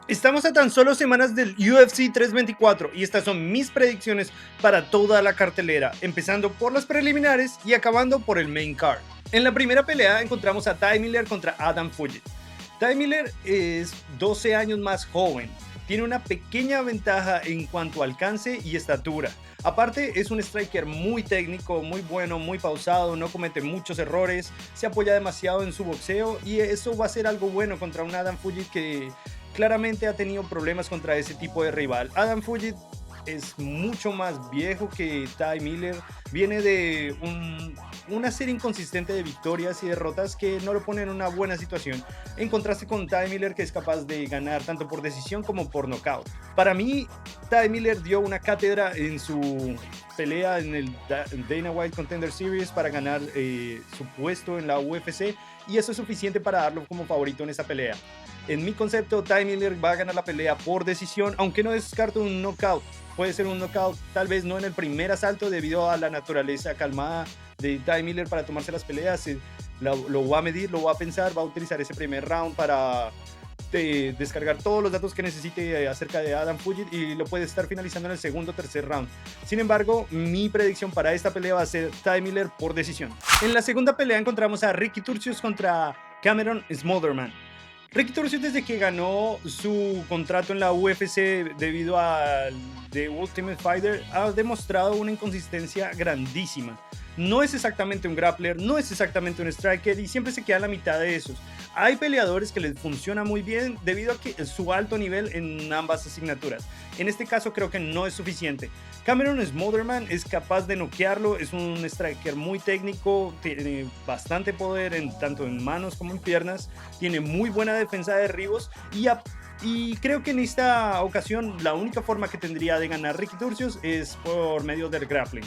Estamos a tan solo semanas del UFC 324 y estas son mis predicciones para toda la cartelera, empezando por las preliminares y acabando por el main card. En la primera pelea encontramos a Ty Miller contra Adam Fugitt. Ty Miller es 12 años más joven, tiene una pequeña ventaja en cuanto a alcance y estatura. Aparte es un striker muy técnico, muy bueno, muy pausado, no comete muchos errores, se apoya demasiado en su boxeo y eso va a ser algo bueno contra un Adam Fugitt que claramente ha tenido problemas contra ese tipo de rival. Adam Fugitt es mucho más viejo que Ty Miller, viene de una serie inconsistente de victorias y derrotas que no lo ponen en una buena situación, en contraste con Ty Miller, que es capaz de ganar tanto por decisión como por nocaut. Para mí, Ty Miller dio una cátedra en su pelea en el Dana White Contender Series para ganar su puesto en la UFC, y eso es suficiente para darlo como favorito en esa pelea. En mi concepto, Ty Miller va a ganar la pelea por decisión, aunque no descarto un knockout. Puede ser un knockout, tal vez no en el primer asalto, debido a la naturaleza calmada de Ty Miller para tomarse las peleas. Lo va a medir, lo va a pensar, va a utilizar ese primer round para descargar todos los datos que necesite acerca de Adam Fugitt y lo puede estar finalizando en el segundo o tercer round. Sin embargo, mi predicción para esta pelea va a ser Ty Miller por decisión. En la segunda pelea encontramos a Ricky Turcios contra Cameron Smotherman. Ricky Turcios, desde que ganó su contrato en la UFC debido a The Ultimate Fighter, ha demostrado una inconsistencia grandísima. No es exactamente un grappler, no es exactamente un striker y siempre se queda a la mitad de esos. Hay peleadores que les funciona muy bien debido a que su alto nivel en ambas asignaturas. En este caso creo que no es suficiente. Cameron Smotherman es capaz de noquearlo, es un striker muy técnico, tiene bastante poder tanto en manos como en piernas, tiene muy buena defensa de derribos y creo que en esta ocasión la única forma que tendría de ganar Ricky Turcios es por medio del grappling.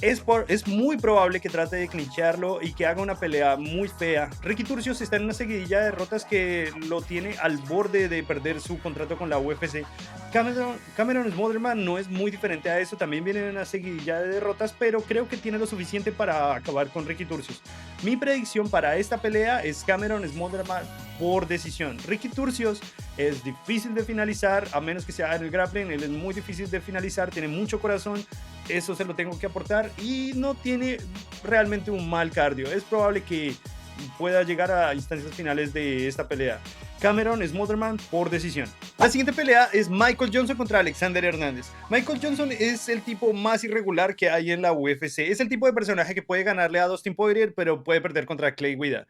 Es muy probable que trate de clincharlo y que haga una pelea muy fea. Ricky Turcios está en una seguidilla de derrotas que lo tiene al borde de perder su contrato con la UFC. Cameron Smotherman no es muy diferente a eso, también viene en una seguidilla de derrotas, pero creo que tiene lo suficiente para acabar con Ricky Turcios. Mi predicción para esta pelea es Cameron Smotherman por decisión. Ricky Turcios es difícil de finalizar, a menos que sea en el grappling, él es muy difícil de finalizar, tiene mucho corazón, eso se lo tengo que aportar, y no tiene realmente un mal cardio. Es probable que pueda llegar a instancias finales de esta pelea. Cameron Smotherman por decisión. La siguiente pelea es Michael Johnson contra Alexander Hernández. Michael Johnson es el tipo más irregular que hay en la UFC. Es el tipo de personaje que puede ganarle a Dustin Poirier, pero puede perder contra Clay Guida.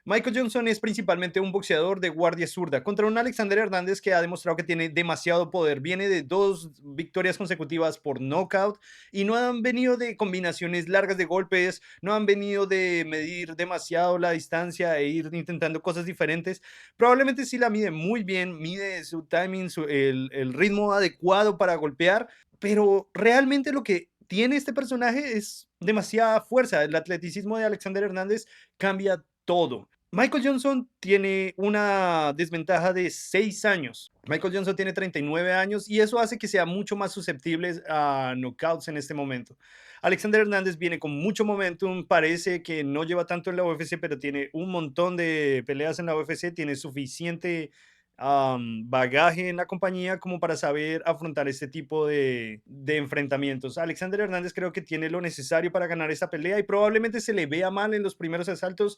Michael Johnson es principalmente un boxeador de guardia zurda contra un Alexander Hernández que ha demostrado que tiene demasiado poder. Viene de 2 victorias consecutivas por knockout y no han venido de combinaciones largas de golpes, no han venido de medir demasiado la distancia e ir intentando cosas diferentes. Probablemente sí la mide muy bien, mide su timing, el ritmo adecuado para golpear, pero realmente lo que tiene este personaje es demasiada fuerza. El atleticismo de Alexander Hernández cambia todo. Michael Johnson tiene una desventaja de 6 años. Michael Johnson tiene 39 años y eso hace que sea mucho más susceptible a knockouts en este momento. Alexander Hernández viene con mucho momentum, parece que no lleva tanto en la UFC, pero tiene un montón de peleas en la UFC, tiene suficiente bagaje en la compañía como para saber afrontar este tipo de enfrentamientos. Alexander Hernández creo que tiene lo necesario para ganar esta pelea y probablemente se le vea mal en los primeros asaltos.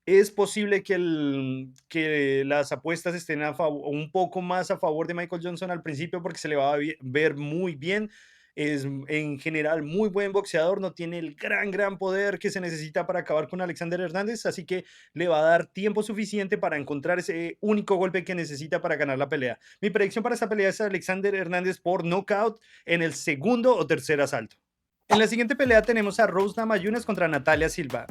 Es posible que las apuestas estén un poco más a favor de Michael Johnson al principio porque se le va a ver muy bien. Es en general muy buen boxeador, no tiene el gran poder que se necesita para acabar con Alexander Hernández, así que le va a dar tiempo suficiente para encontrar ese único golpe que necesita para ganar la pelea. Mi predicción para esta pelea es Alexander Hernández por knockout en el segundo o tercer asalto. En la siguiente pelea tenemos a Rose Namajunas contra Natalia Silva.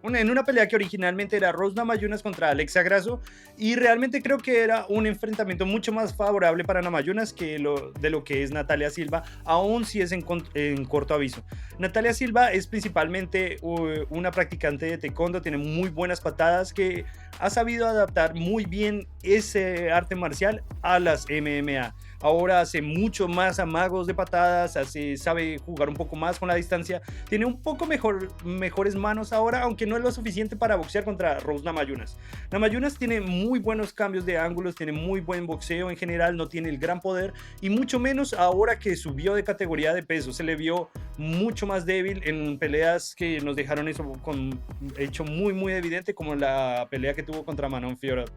En una pelea que originalmente era Rose Namajunas contra Alexa Grasso, y realmente creo que era un enfrentamiento mucho más favorable para Namajunas de lo que es Natalia Silva, aún si es en corto aviso. Natalia Silva es principalmente una practicante de taekwondo, tiene muy buenas patadas, que ha sabido adaptar muy bien ese arte marcial a las MMA. Ahora hace mucho más amagos de patadas, sabe jugar un poco más con la distancia, tiene un poco mejores manos ahora, aunque no es lo suficiente para boxear contra Rose Namajunas. Namajunas tiene muy buenos cambios de ángulos, tiene muy buen boxeo en general, no tiene el gran poder y mucho menos ahora que subió de categoría de peso. Se le vio mucho más débil en peleas que nos dejaron eso hecho muy evidente, como la pelea que tuvo contra Manon Fiorot.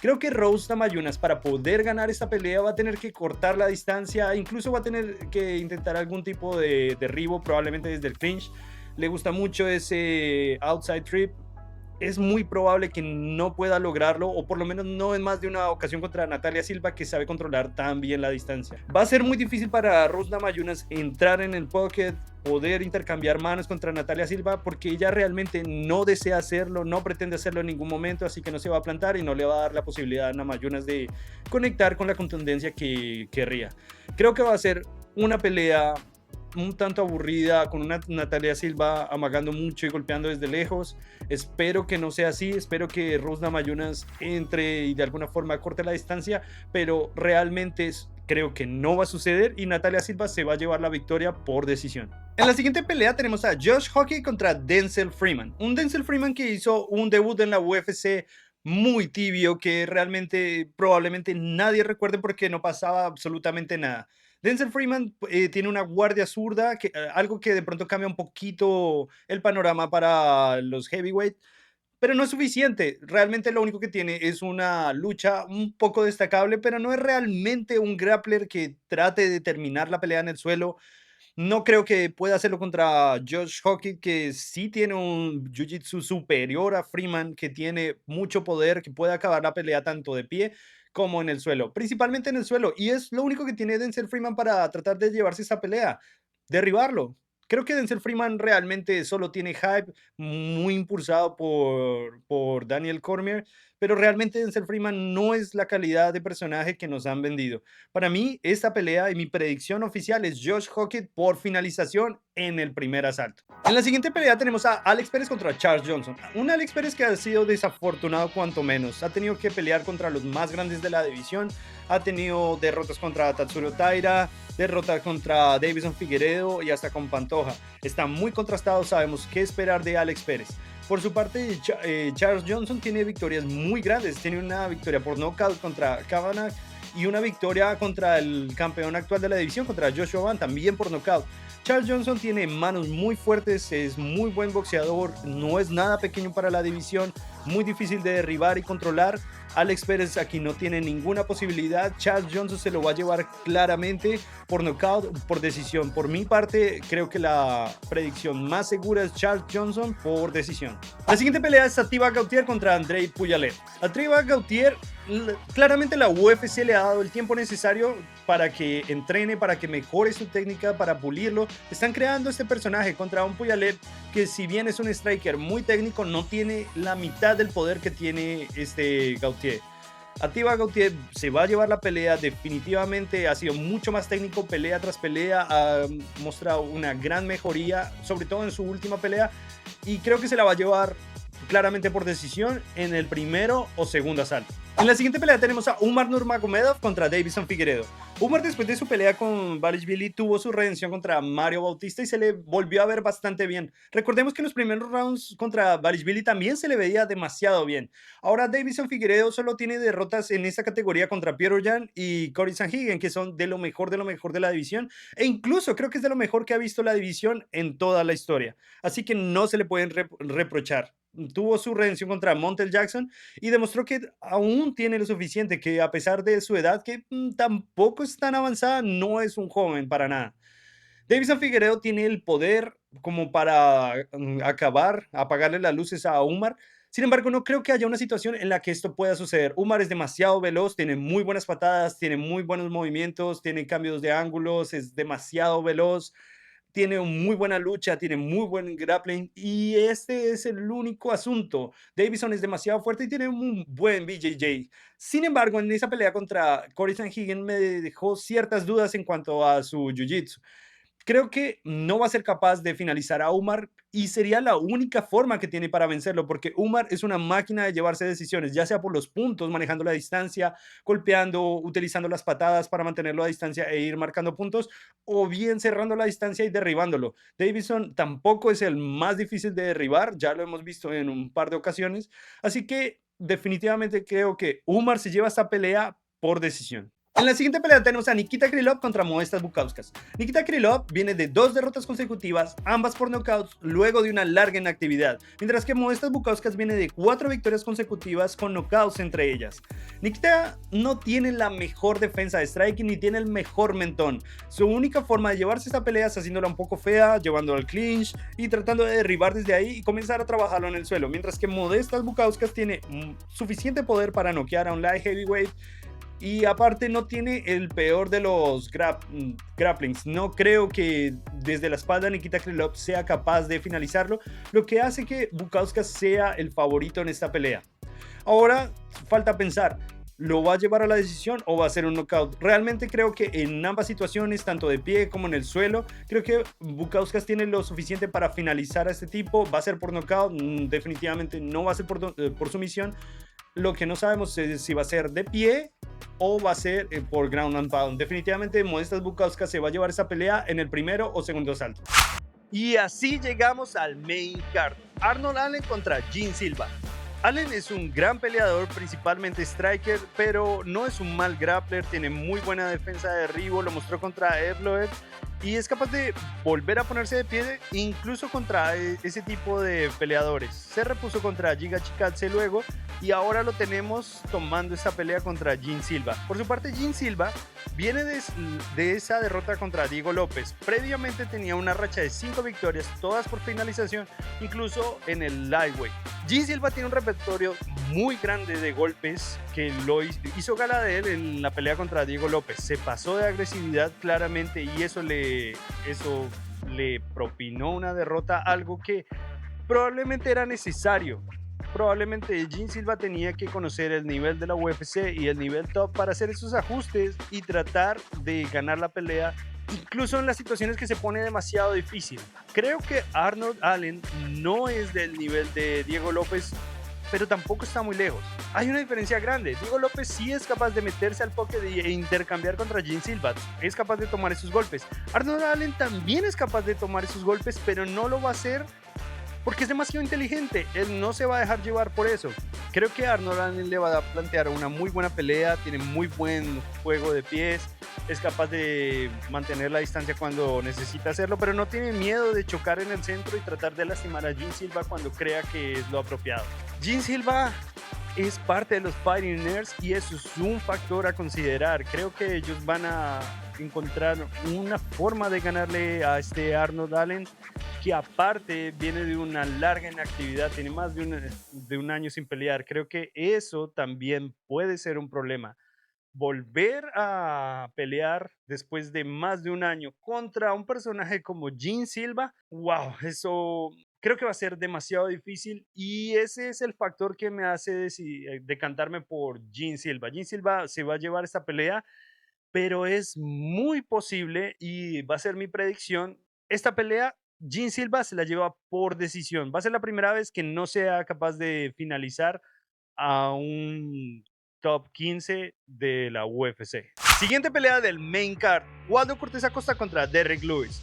Creo que Rose Namajunas, para poder ganar esta pelea, va a tener que cortar la distancia, incluso va a tener que intentar algún tipo de derribo, probablemente desde el clinch. Le gusta mucho ese outside trip. Es muy probable que no pueda lograrlo, o por lo menos no en más de una ocasión contra Natalia Silva, que sabe controlar tan bien la distancia. Va a ser muy difícil para Rose Namajunas entrar en el pocket, poder intercambiar manos contra Natalia Silva, porque ella realmente no desea hacerlo, no pretende hacerlo en ningún momento, así que no se va a plantar y no le va a dar la posibilidad a Namajunas de conectar con la contundencia que querría. Creo que va a ser una pelea un tanto aburrida, con una Natalia Silva amagando mucho y golpeando desde lejos. Espero que no sea así, espero que Rose Namajunas entre y de alguna forma corte la distancia, pero realmente creo que no va a suceder y Natalia Silva se va a llevar la victoria por decisión. En la siguiente pelea tenemos a Josh Hockey contra Denzel Freeman. Un Denzel Freeman que hizo un debut en la UFC muy tibio, que realmente probablemente nadie recuerde porque no pasaba absolutamente nada. Denzel Freeman tiene una guardia zurda, algo que de pronto cambia un poquito el panorama para los heavyweight, pero no es suficiente. Realmente lo único que tiene es una lucha un poco destacable, pero no es realmente un grappler que trate de terminar la pelea en el suelo. No creo que pueda hacerlo contra Josh Hockey, que sí tiene un jiu-jitsu superior a Freeman, que tiene mucho poder, que puede acabar la pelea tanto de pie como en el suelo, principalmente en el suelo. Y es lo único que tiene Denzel Freeman para tratar de llevarse esa pelea, derribarlo. Creo que Denzel Freeman realmente solo tiene hype, muy impulsado por Daniel Cormier, pero realmente Denzel Freeman no es la calidad de personaje que nos han vendido. Para mí, esta pelea y mi predicción oficial es Josh Hockey por finalización en el primer asalto. En la siguiente pelea tenemos a Alex Pérez contra Charles Johnson. Un Alex Pérez que ha sido desafortunado cuanto menos. Ha tenido que pelear contra los más grandes de la división. Ha tenido derrotas contra Tatsuro Taira, derrota contra Davison Figueiredo y hasta con Pantoja. Está muy contrastado, sabemos qué esperar de Alex Pérez. Por su parte, Charles Johnson tiene victorias muy grandes. Tiene una victoria por nocaut contra Kavanagh y una victoria contra el campeón actual de la división, contra Joshua Van, también por nocaut. Charles Johnson tiene manos muy fuertes, es muy buen boxeador, no es nada pequeño para la división, muy difícil de derribar y controlar. Alex Pérez aquí no tiene ninguna posibilidad. Charles Johnson se lo va a llevar claramente por nocaut, por decisión. Por mi parte, creo que la predicción más segura es Charles Johnson por decisión. La siguiente pelea es Atiba Gautier contra Andrei Puyalet. Atiba Gautier, claramente la UFC le ha dado el tiempo necesario para que entrene, para que mejore su técnica, para pulirlo. Están creando este personaje contra un Puyalet que, si bien es un striker muy técnico, no tiene la mitad del poder que tiene este Gautier. Atiba Gautier se va a llevar la pelea definitivamente, ha sido mucho más técnico pelea tras pelea, ha mostrado una gran mejoría, sobre todo en su última pelea, y creo que se la va a llevar claramente por decisión en el primero o segundo asalto. En la siguiente pelea tenemos a Umar Nurmagomedov contra Davison Figueiredo. Umar, después de su pelea con Billy, tuvo su redención contra Mario Bautista y se le volvió a ver bastante bien. Recordemos que en los primeros rounds contra Billy también se le veía demasiado bien. Ahora Davison Figueiredo solo tiene derrotas en esta categoría contra Petr Yan y Cory Sandhagen, que son de lo mejor de la división, e incluso creo que es de lo mejor que ha visto la división en toda la historia. Así que no se le pueden reprochar. Tuvo su redención contra Montel Jackson y demostró que aún tiene lo suficiente, que a pesar de su edad, que tampoco es tan avanzada, no es un joven para nada. Davison Figueiredo tiene el poder como para apagarle las luces a Umar. Sin embargo, no creo que haya una situación en la que esto pueda suceder. Umar es demasiado veloz, tiene muy buenas patadas, tiene muy buenos movimientos, tiene cambios de ángulos, es demasiado veloz, tiene muy buena lucha, tiene muy buen grappling y este es el único asunto. Davison es demasiado fuerte y tiene un buen BJJ. Sin embargo, en esa pelea contra Cory Sandhagen me dejó ciertas dudas en cuanto a su jiu-jitsu. Creo que no va a ser capaz de finalizar a Umar y sería la única forma que tiene para vencerlo, porque Umar es una máquina de llevarse decisiones, ya sea por los puntos, manejando la distancia, golpeando, utilizando las patadas para mantenerlo a distancia e ir marcando puntos, o bien cerrando la distancia y derribándolo. Davison tampoco es el más difícil de derribar, ya lo hemos visto en un par de ocasiones, así que definitivamente creo que Umar se lleva esta pelea por decisión. En la siguiente pelea tenemos a Nikita Krylov contra Modestas Bukauskas. Nikita Krylov viene de 2 derrotas consecutivas, ambas por knockouts, luego de una larga inactividad, mientras que Modestas Bukauskas viene de 4 victorias consecutivas con knockouts entre ellas. Nikita no tiene la mejor defensa de striking ni tiene el mejor mentón. Su única forma de llevarse esta pelea es haciéndola un poco fea, llevándola al clinch y tratando de derribar desde ahí y comenzar a trabajarlo en el suelo, mientras que Modestas Bukauskas tiene suficiente poder para noquear a un light heavyweight. Y aparte no tiene el peor de los grapplings. No creo que desde la espalda Nikita Krylov sea capaz de finalizarlo, lo que hace que Bukauskas sea el favorito en esta pelea. Ahora falta pensar, ¿lo va a llevar a la decisión o va a ser un knockout? Realmente creo que en ambas situaciones, tanto de pie como en el suelo, creo que Bukauskas tiene lo suficiente para finalizar a este tipo. ¿Va a ser por knockout? Definitivamente no va a ser por sumisión. Lo que no sabemos es si va a ser de pie o va a ser por ground and pound. Definitivamente Modestas Bukauskas se va a llevar esa pelea en el primero o segundo asalto. Y así llegamos al main card. Arnold Allen contra Gene Silva. Allen es un gran peleador, principalmente striker, pero no es un mal grappler, tiene muy buena defensa de derribo, lo mostró contra Evloev y es capaz de volver a ponerse de pie incluso contra ese tipo de peleadores. Se repuso contra Giga Chikadze luego y ahora lo tenemos tomando esta pelea contra Gene Silva. Por su parte, Gene Silva viene de esa derrota contra Diego López. Previamente tenía una racha de 5 victorias, todas por finalización, incluso en el lightweight. Gene Silva tiene un repertorio muy grande de golpes que lo hizo gala de él en la pelea contra Diego López. Se pasó de agresividad claramente y eso le propinó una derrota, algo que probablemente era necesario. Probablemente Gene Silva tenía que conocer el nivel de la UFC y el nivel top para hacer esos ajustes y tratar de ganar la pelea, incluso en las situaciones que se pone demasiado difícil. Creo que Arnold Allen no es del nivel de Diego López, pero tampoco está muy lejos. Hay una diferencia grande. Diego López sí es capaz de meterse al pocket e intercambiar contra Gene Silva. Es capaz de tomar esos golpes. Arnold Allen también es capaz de tomar esos golpes, pero no lo va a hacer porque es demasiado inteligente. Él no se va a dejar llevar por eso. Creo que Arnold Allen le va a plantear una muy buena pelea, tiene muy buen juego de pies, es capaz de mantener la distancia cuando necesita hacerlo, pero no tiene miedo de chocar en el centro y tratar de lastimar a Gene Silva cuando crea que es lo apropiado. Gene Silva es parte de los Fighting Nerds y eso es un factor a considerar. Creo que ellos van a encontrar una forma de ganarle a este Arnold Allen, que aparte viene de una larga inactividad, tiene más de un año sin pelear. Creo que eso también puede ser un problema. Volver a pelear después de más de un año contra un personaje como Gene Silva, wow, eso creo que va a ser demasiado difícil y ese es el factor que me hace decantarme por Gene Silva. Gene Silva se va a llevar esta pelea, pero es muy posible y va a ser mi predicción. Esta pelea, Gene Silva se la lleva por decisión. Va a ser la primera vez que no sea capaz de finalizar a un top 15 de la UFC. Siguiente pelea del main card: Waldo Cortés Acosta contra Derrick Lewis.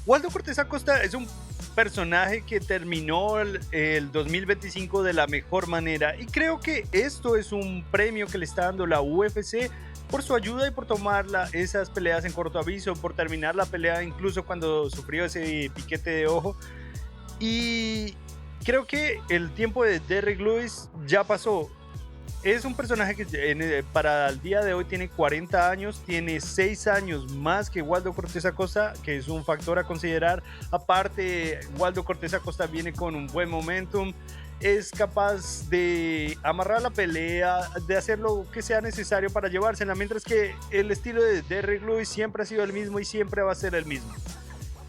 Waldo Cortés Acosta es un personaje que terminó el 2025 de la mejor manera y creo que esto es un premio que le está dando la UFC por su ayuda y por tomar esas peleas en corto aviso, por terminar la pelea incluso cuando sufrió ese piquete de ojo. Y creo que el tiempo de Derrick Lewis ya pasó. Es un personaje que para el día de hoy tiene 40 años, tiene 6 años más que Waldo Cortés Acosta, que es un factor a considerar. Aparte, Waldo Cortés Acosta viene con un buen momentum, es capaz de amarrar la pelea, de hacer lo que sea necesario para llevársela, mientras que el estilo de Derrick Lewis siempre ha sido el mismo y siempre va a ser el mismo.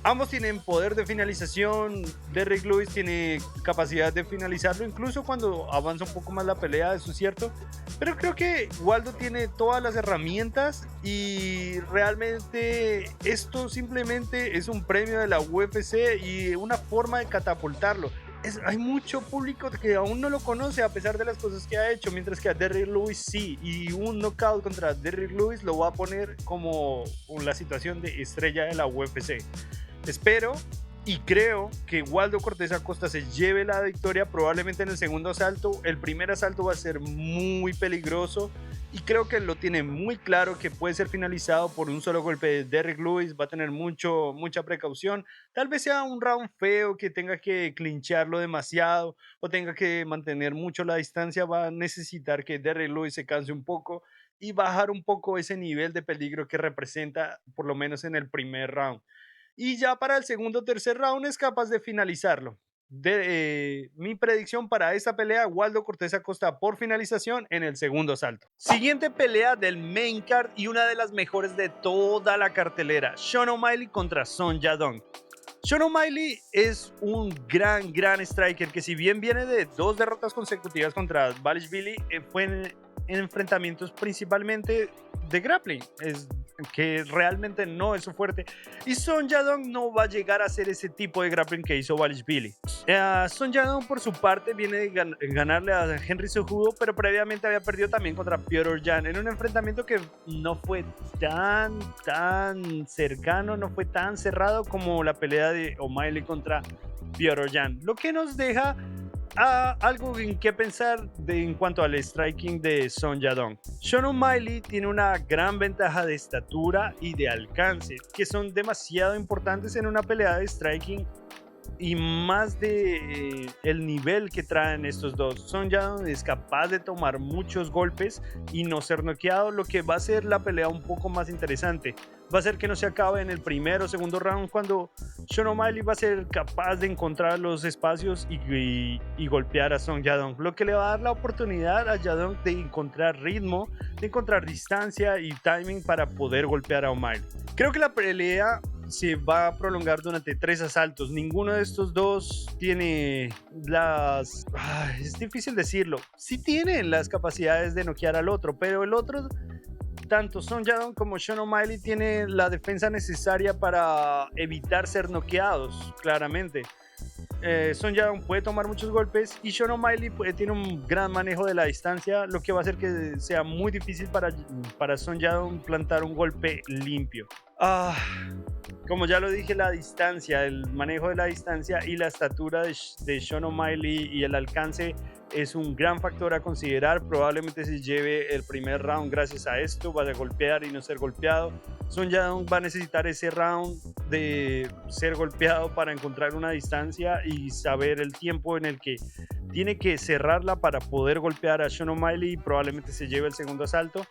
Ambos tienen poder de finalización. Derrick Lewis tiene capacidad de finalizarlo, incluso cuando avanza un poco más la pelea, eso es cierto. Pero creo que Waldo tiene todas las herramientas y realmente esto simplemente es un premio de la UFC y una forma de catapultarlo. Hay mucho público que aún no lo conoce a pesar de las cosas que ha hecho, mientras que a Derrick Lewis sí, y un knockout contra Derrick Lewis lo va a poner como la situación de estrella de la UFC. Espero y creo que Waldo Cortés Acosta se lleve la victoria probablemente en el segundo asalto. El primer asalto va a ser muy peligroso y creo que lo tiene muy claro que puede ser finalizado por un solo golpe de Derrick Lewis. Va a tener mucha precaución. Tal vez sea un round feo que tenga que clincharlo demasiado o tenga que mantener mucho la distancia. Va a necesitar que Derrick Lewis se canse un poco y bajar un poco ese nivel de peligro que representa por lo menos en el primer round. Y ya para el segundo o tercer round es capaz de finalizarlo. Mi predicción para esta pelea, Waldo Cortés Acosta por finalización en el segundo asalto. Siguiente pelea del main card y una de las mejores de toda la cartelera, Sean O'Malley contra Son Yadong. Sean O'Malley es un gran striker que, si bien viene de 2 derrotas consecutivas contra Dvalishvili, fue en enfrentamientos principalmente de grappling, que realmente no es su fuerte, y Son Yadong no va a llegar a hacer ese tipo de grappling que hizo Dvalishvili. Son Yadong, por su parte, viene de ganarle a Henry Cejudo, pero previamente había perdido también contra Petr Yan en un enfrentamiento que no fue tan cercano, no fue tan cerrado como la pelea de O'Malley contra Petr Yan, lo que nos deja algo en qué pensar en cuanto al striking de Son Yadong. Sean O'Malley tiene una gran ventaja de estatura y de alcance, que son demasiado importantes en una pelea de striking, y más de el nivel que traen estos dos. Son Yadong es capaz de tomar muchos golpes y no ser noqueado, lo que va a hacer la pelea un poco más interesante. Va a ser que no se acabe en el primero o segundo round, cuando Sean O'Malley va a ser capaz de encontrar los espacios y golpear a Son Yadong, lo que le va a dar la oportunidad a Yadong de encontrar ritmo, de encontrar distancia y timing para poder golpear a O'Malley. Creo que la pelea se va a prolongar durante 3 asaltos. Ninguno de estos dos tiene las... es difícil decirlo. Sí tienen las capacidades de noquear al otro, pero el otro, tanto Son Yadong como Sean O'Malley, tienen la defensa necesaria para evitar ser noqueados, claramente. Son Yadong puede tomar muchos golpes y Sean O'Malley tiene un gran manejo de la distancia, lo que va a hacer que sea muy difícil para Son Yadong plantar un golpe limpio. Como ya lo dije, la distancia, el manejo de la distancia y la estatura de Sean O'Malley y el alcance es un gran factor a considerar. Probablemente se lleve el primer round gracias a esto, vaya a golpear y no ser golpeado. Son Yadong va a necesitar ese round de ser golpeado para encontrar una distancia y saber el tiempo en el que tiene que cerrarla para poder golpear a Sean O'Malley, y probablemente se lleve el segundo asalto.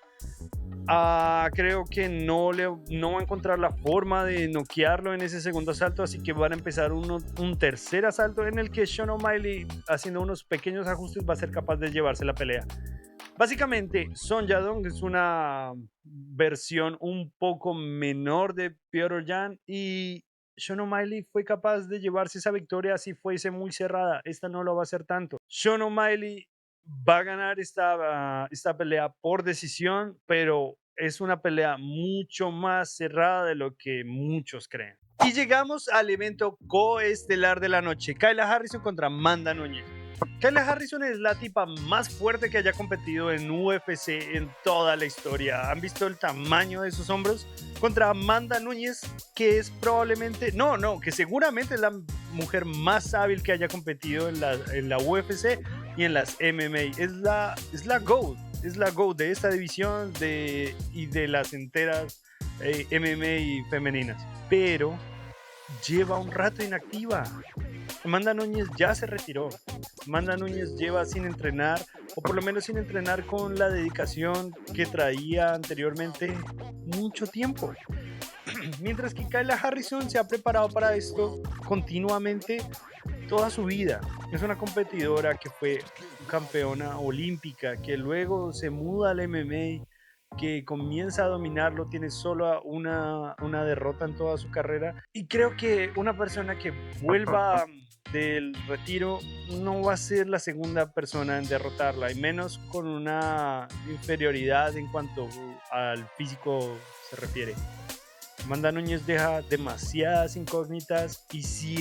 Creo que no va a encontrar la forma de noquearlo en ese segundo asalto, así que van a empezar un tercer asalto en el que Sean O'Malley, haciendo unos pequeños ajustes, va a ser capaz de llevarse la pelea. Básicamente, Son Yadong es una versión un poco menor de Petr Yan, y Sean O'Malley fue capaz de llevarse esa victoria si fuese muy cerrada. Esta no lo va a hacer tanto. Sean O'Malley va a ganar esta pelea por decisión, pero es una pelea mucho más cerrada de lo que muchos creen. Y llegamos al evento coestelar de la noche: Kayla Harrison contra Amanda Nunes. Kayla Harrison es la tipa más fuerte que haya competido en UFC en toda la historia. ¿Han visto el tamaño de sus hombros? Contra Amanda Nunes, que es que seguramente es la mujer más hábil que haya competido en la UFC y en las MMA. Es la GOAT de esta división y de las enteras MMA femeninas. Pero lleva un rato inactiva. Amanda Nunes ya se retiró. Amanda Nunes lleva sin entrenar, o por lo menos sin entrenar con la dedicación que traía anteriormente, mucho tiempo. Mientras que Kayla Harrison se ha preparado para esto continuamente toda su vida. Es una competidora que fue campeona olímpica, que luego se muda al MMA, que comienza a dominarlo, tiene solo una derrota en toda su carrera. Y creo que una persona que vuelva del retiro no va a ser la segunda persona en derrotarla, y menos con una inferioridad en cuanto al físico se refiere. Amanda Núñez deja demasiadas incógnitas, y si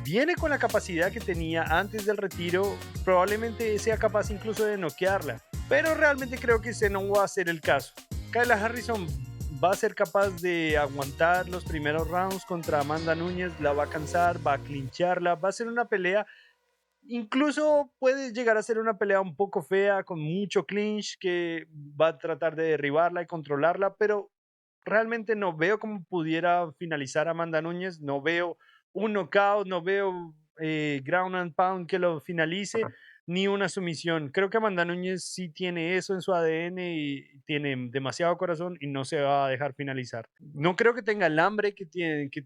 viene con la capacidad que tenía antes del retiro, probablemente sea capaz incluso de noquearla. Pero realmente creo que ese no va a ser el caso. Kayla Harrison va a ser capaz de aguantar los primeros rounds contra Amanda Núñez, la va a cansar, va a clincharla, va a ser una pelea. Incluso puede llegar a ser una pelea un poco fea, con mucho clinch, que va a tratar de derribarla y controlarla, pero realmente no veo cómo pudiera finalizar a Amanda Núñez. No veo un knockout, no veo ground and pound que lo finalice, ni una sumisión. Creo que Amanda Núñez sí tiene eso en su ADN y tiene demasiado corazón y no se va a dejar finalizar. No creo que tenga el hambre que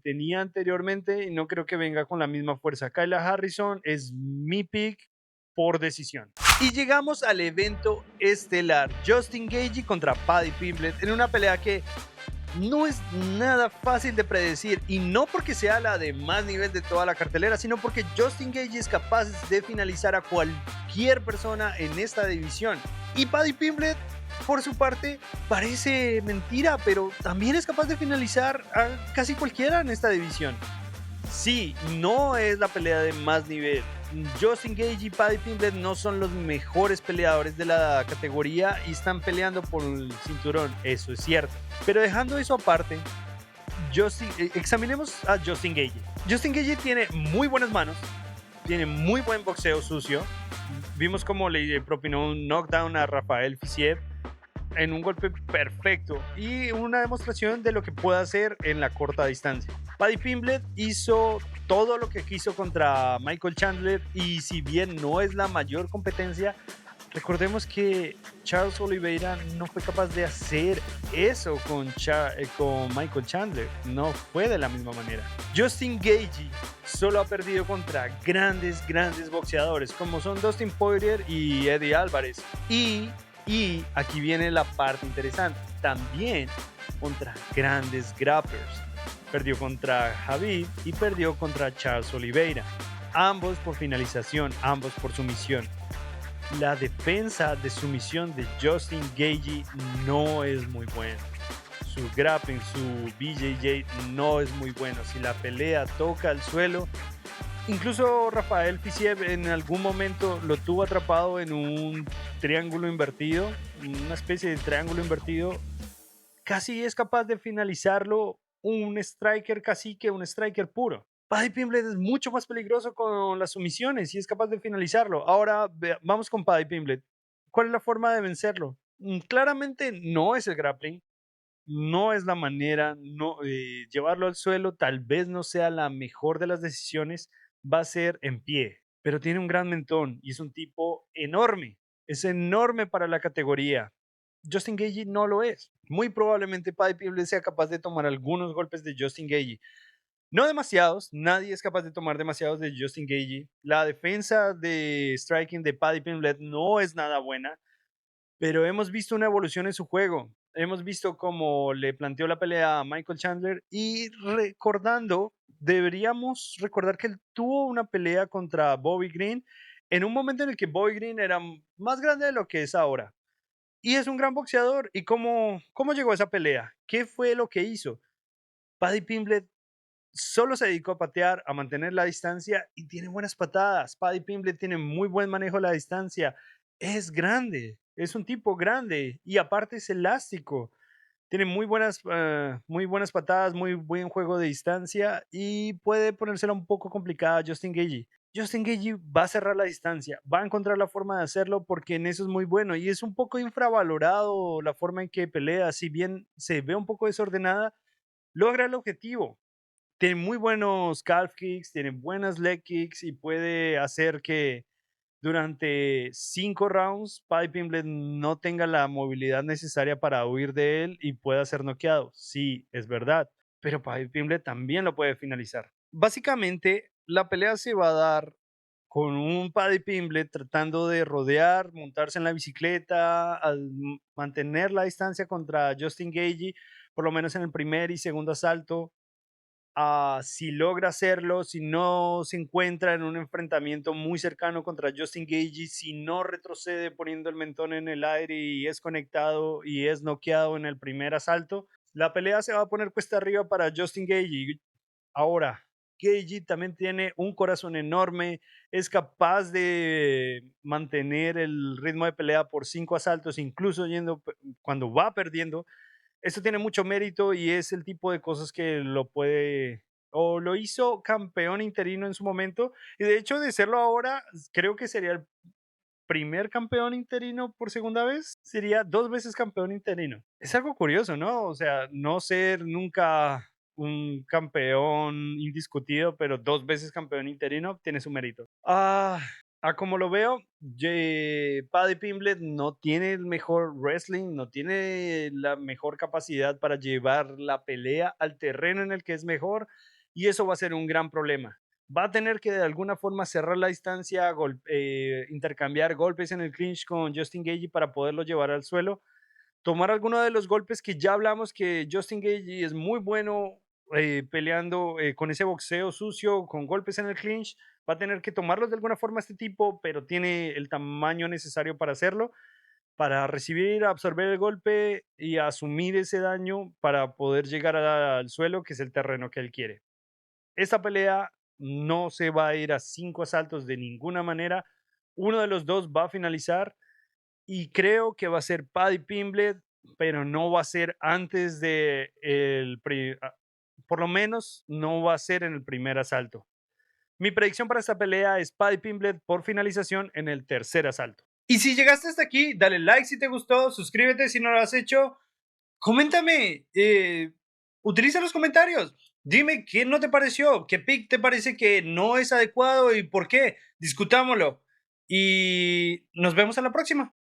tenía anteriormente, y no creo que venga con la misma fuerza. Kayla Harrison es mi pick por decisión. Y llegamos al evento estelar: Justin Gaethje contra Paddy Pimblett, en una pelea que no es nada fácil de predecir, y no porque sea la de más nivel de toda la cartelera, sino porque Justin Gaethje es capaz de finalizar a cualquier persona en esta división. Y Paddy Pimblett, por su parte, parece mentira, pero también es capaz de finalizar a casi cualquiera en esta división. Sí, no es la pelea de más nivel. Justin Gaethje y Paddy Pimblett no son los mejores peleadores de la categoría y están peleando por el cinturón, eso es cierto. Pero dejando eso aparte, examinemos a Justin Gaethje. Justin Gaethje tiene muy buenas manos, tiene muy buen boxeo sucio. Vimos cómo le propinó un knockdown a Rafael Fiziev en un golpe perfecto, y una demostración de lo que puede hacer en la corta distancia. Paddy Pimblett hizo todo lo que quiso contra Michael Chandler, y si bien no es la mayor competencia, recordemos que Charles Oliveira no fue capaz de hacer eso con Michael Chandler. No fue de la misma manera. Justin Gaethje solo ha perdido contra grandes boxeadores, como son Dustin Poirier y Eddie Álvarez. Y aquí viene la parte interesante: también contra grandes grapplers. Perdió contra Khabib y perdió contra Charles Oliveira. Ambos por finalización, ambos por sumisión. La defensa de sumisión de Justin Gaethje no es muy buena. Su grappling, su BJJ no es muy bueno. Si la pelea toca el suelo, incluso Rafael Fiziev en algún momento lo tuvo atrapado en un triángulo invertido, una especie de triángulo invertido. Casi es capaz de finalizarlo un striker cacique, un striker puro. Paddy Pimblett es mucho más peligroso con las sumisiones y es capaz de finalizarlo. Ahora vamos con Paddy Pimblett. ¿Cuál es la forma de vencerlo? Claramente no es el grappling, no es la manera. No, llevarlo al suelo tal vez no sea la mejor de las decisiones. Va a ser en pie, pero tiene un gran mentón y es un tipo enorme. Es enorme para la categoría. Justin Gaethje no lo es. Muy probablemente Paddy Pimblett sea capaz de tomar algunos golpes de Justin Gaethje. No demasiados, nadie es capaz de tomar demasiados de Justin Gaethje. La defensa de striking de Paddy Pimblett no es nada buena, pero hemos visto una evolución en su juego. Hemos visto cómo le planteó la pelea a Michael Chandler, y deberíamos recordar que él tuvo una pelea contra Bobby Green en un momento en el que Bobby Green era más grande de lo que es ahora. Y es un gran boxeador. ¿Y cómo llegó a esa pelea? ¿Qué fue lo que hizo? Paddy Pimblett solo se dedicó a patear, a mantener la distancia, y tiene buenas patadas. Paddy Pimblett tiene muy buen manejo de la distancia. Es grande, es un tipo grande y aparte es elástico. Tiene muy buenas patadas, muy buen juego de distancia, y puede ponérsela un poco complicada a Justin Gaethje. Justin Gaethje va a cerrar la distancia, va a encontrar la forma de hacerlo, porque en eso es muy bueno, y es un poco infravalorado la forma en que pelea. Si bien se ve un poco desordenada, logra el objetivo. Tiene muy buenos calf kicks, tiene buenas leg kicks, y puede hacer que durante 5 rounds Paddy Pimblett no tenga la movilidad necesaria para huir de él y pueda ser noqueado. Sí, es verdad, pero Paddy Pimblett también lo puede finalizar. Básicamente, la pelea se va a dar con un Paddy Pimblett tratando de rodear, montarse en la bicicleta, mantener la distancia contra Justin Gaethje, por lo menos en el primer y segundo asalto. Si logra hacerlo, si no se encuentra en un enfrentamiento muy cercano contra Justin Gaethje, si no retrocede poniendo el mentón en el aire y es conectado y es noqueado en el primer asalto, la pelea se va a poner cuesta arriba para Justin Gaethje. Ahora, Gaethje también tiene un corazón enorme, es capaz de mantener el ritmo de pelea por 5 asaltos, incluso cuando va perdiendo. Esto tiene mucho mérito y es el tipo de cosas que lo puede o lo hizo campeón interino en su momento, y de hecho de serlo ahora, creo que sería el primer campeón interino por segunda vez, sería 2 veces campeón interino. Es algo curioso, ¿no? O sea, no ser nunca un campeón indiscutido, pero 2 veces campeón interino tiene su mérito. Como lo veo, Paddy Pimblett no tiene el mejor wrestling, no tiene la mejor capacidad para llevar la pelea al terreno en el que es mejor, y eso va a ser un gran problema. Va a tener que de alguna forma cerrar la distancia, intercambiar golpes en el clinch con Justin Gaethje para poderlo llevar al suelo, tomar alguno de los golpes que ya hablamos que Justin Gaethje es muy bueno peleando con ese boxeo sucio, con golpes en el clinch. Va a tener que tomarlos de alguna forma este tipo, pero tiene el tamaño necesario para hacerlo, para recibir, absorber el golpe y asumir ese daño para poder llegar al suelo, que es el terreno que él quiere. Esta pelea no se va a ir a 5 asaltos de ninguna manera. Uno de los dos va a finalizar y creo que va a ser Paddy Pimblett, pero no va a ser antes de por lo menos no va a ser en el primer asalto. Mi predicción para esta pelea es Paddy Pimblett por finalización en el tercer asalto. Y si llegaste hasta aquí, dale like si te gustó, suscríbete si no lo has hecho, coméntame, utiliza los comentarios, dime qué no te pareció, qué pick te parece que no es adecuado y por qué, discutámoslo. Y nos vemos a la próxima.